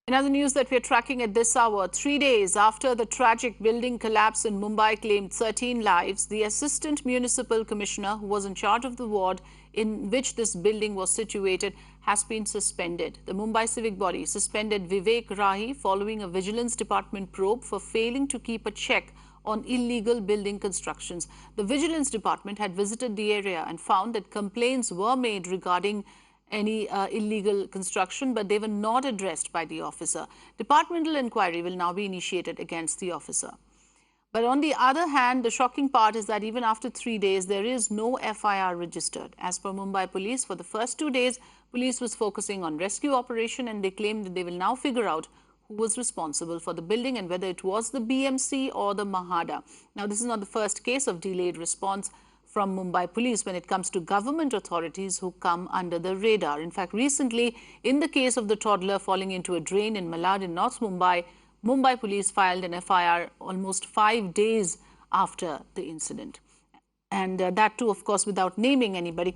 In other news that we are tracking at this hour, 3 days after the tragic building collapse in Mumbai claimed 13 lives, the Assistant Municipal Commissioner, who was in charge of the ward in which this building was situated, has been suspended. The Mumbai civic body suspended Vivek Rahi following a Vigilance Department probe for failing to keep a check on illegal building constructions. The Vigilance Department had visited the area and found that complaints were made regarding any illegal construction, but they were not addressed by the officer. Departmental inquiry will now be initiated against the officer. But on the other hand, the shocking part is that even after 3 days, there is no FIR registered. As per Mumbai police, for the first 2 days, police was focusing on rescue operation, and they claimed that they will now figure out who was responsible for the building and whether it was the BMC or the Mahada. Now, this is not the first case of delayed response from Mumbai police when it comes to government authorities who come under the radar. In fact, recently, in the case of the toddler falling into a drain in Malad in North Mumbai, Mumbai police filed an FIR almost 5 days after the incident. And that too, of course, without naming anybody.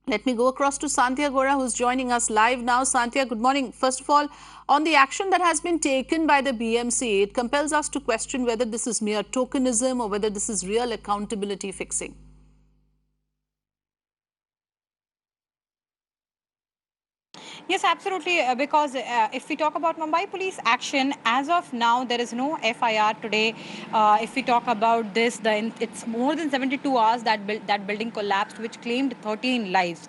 Let me go across to Sandhya Gora, who's joining us live now. Sandhya, good morning. First of all, on the action that has been taken by the BMC, it compels us to question whether this is mere tokenism or whether this is real accountability fixing. Yes, absolutely. Because if we talk about Mumbai police action, as of now, there is no FIR today. If we talk about this, it's more than 72 hours that building collapsed, which claimed 13 lives.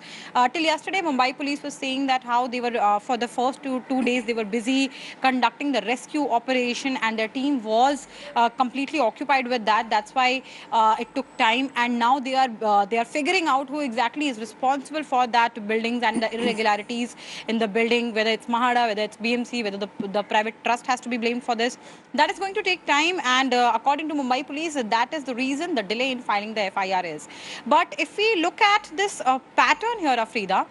Till yesterday, Mumbai police was saying that how they were, for the first two days, they were busy conducting the rescue operation, and their team was completely occupied with that. That's why it took time, and now they are figuring out who exactly is responsible for that buildings and the irregularities in the building, whether it's Mahada, whether it's BMC, whether the private trust has to be blamed for this. That is going to take time, and according to Mumbai police, that is the reason the delay in filing the FIR is. But if we look at this pattern here, Afrida,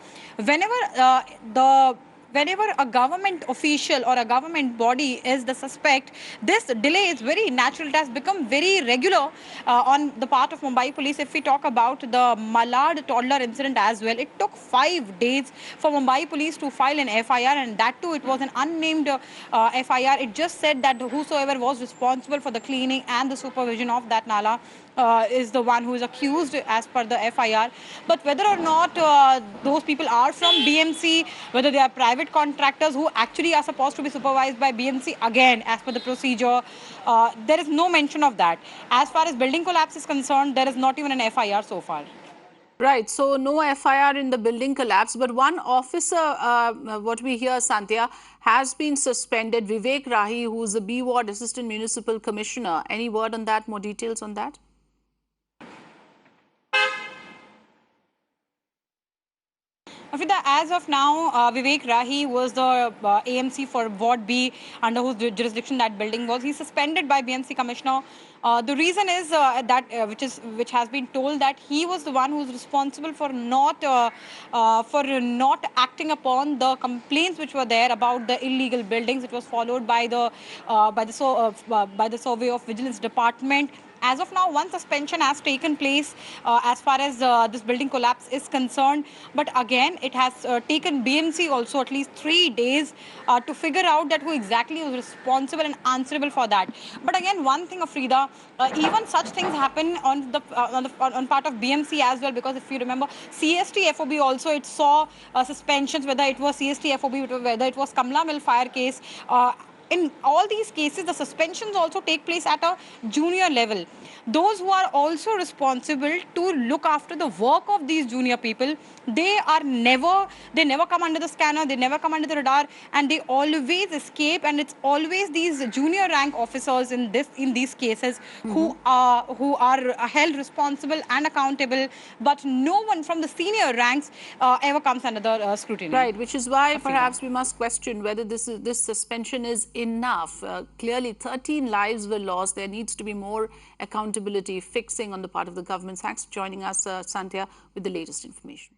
whenever a government official or a government body is the suspect, this delay is very natural. It has become very regular on the part of Mumbai police. If we talk about the Malad toddler incident as well, it took 5 days for Mumbai police to file an FIR, and that too, it was an unnamed FIR. It just said that whosoever was responsible for the cleaning and the supervision of that Nala is the one who is accused as per the FIR. But whether or not those people are from BMC, whether they are private contractors who actually are supposed to be supervised by BMC, again, as per the procedure, there is no mention of that. As far as building collapse is concerned, there is not even an FIR so far. Right, so no FIR in the building collapse, but one officer, what we hear, Sandhya, has been suspended, Vivek Rahi, who is the B Ward Assistant Municipal Commissioner. Any word on that, more details on that? Afrida, as of now, Vivek Rahi was the AMC for Ward B, under whose jurisdiction that building was. He's suspended by BMC Commissioner. The reason is which has been told that he was the one who's responsible for not acting upon the complaints which were there about the illegal buildings. It was followed by the survey of Vigilance Department. As of now, one suspension has taken place as far as this building collapse is concerned. But again, it has taken BMC also at least 3 days to figure out that who exactly was responsible and answerable for that. But again, one thing, Afrida, even such things happen on part of BMC as well, because if you remember, CST FOB also, it saw suspensions, whether it was CST FOB, whether it was Kamla Mill fire case. In all these cases, the suspensions also take place at a junior level. Those who are also responsible to look after the work of these junior people, they never come under the scanner, they never come under the radar, and they always escape. And it's always these junior rank officers in these cases who are held responsible and accountable, but no one from the senior ranks ever comes under the scrutiny. Right, which is why perhaps we must question whether this suspension is enough. Clearly, 13 lives were lost. There needs to be more accountability fixing on the part of the government. Thanks for joining us, Sandhya, with the latest information.